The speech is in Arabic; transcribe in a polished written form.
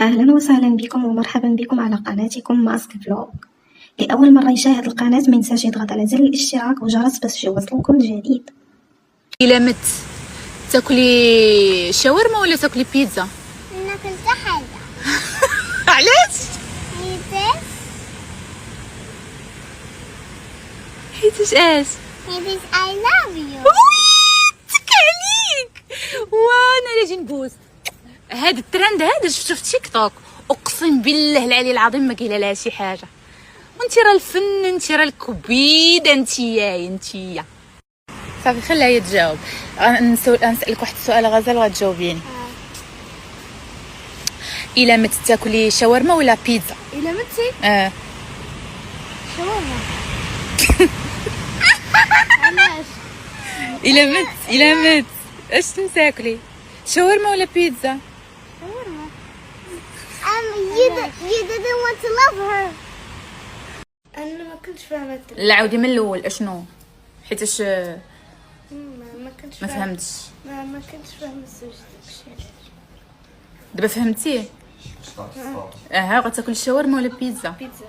أهلا وسهلا بكم ومرحبا بكم على قناتكم ماسك فلوج. لأول مرة يشاهد القناة ما ينساش يضغط على زر الاشتراك وجرس باش يوصلكم كل جديد. إلا مت تاكلي شاورما ولا تاكلي بيتزا؟ ناكل حتى حاجة. علاش؟ حيتاش اش؟ حيتاش I love you. تك عليك وانا لاجي نبوس. هاد الترند هذا شفتو في تيك توك، اقسم بالله العلي العظيم ما قايله لها شي حاجه. وانتي راه الفن، انتي راه الكبيده، انتيا صافي خليها هي تجاوب. غنسالك واحد السؤال غزال وغتجاوبيني. الا مت تاكلي شاورما ولا بيتزا؟ إلا متي شاورما. علاش؟ الا مت اش تاكلي؟ شاورما ولا بيتزا؟ شاورما. You didn't want to love her. أنا ما كنتش فاهمة. لا عاودي من الاول اشنو؟ حيتاش ما كنتش ما فهمتش. ما كنتش فاهمة السؤال. دابا فهمتيه؟ غتاكل الشاورما ولا بيتزا؟ بيتزا.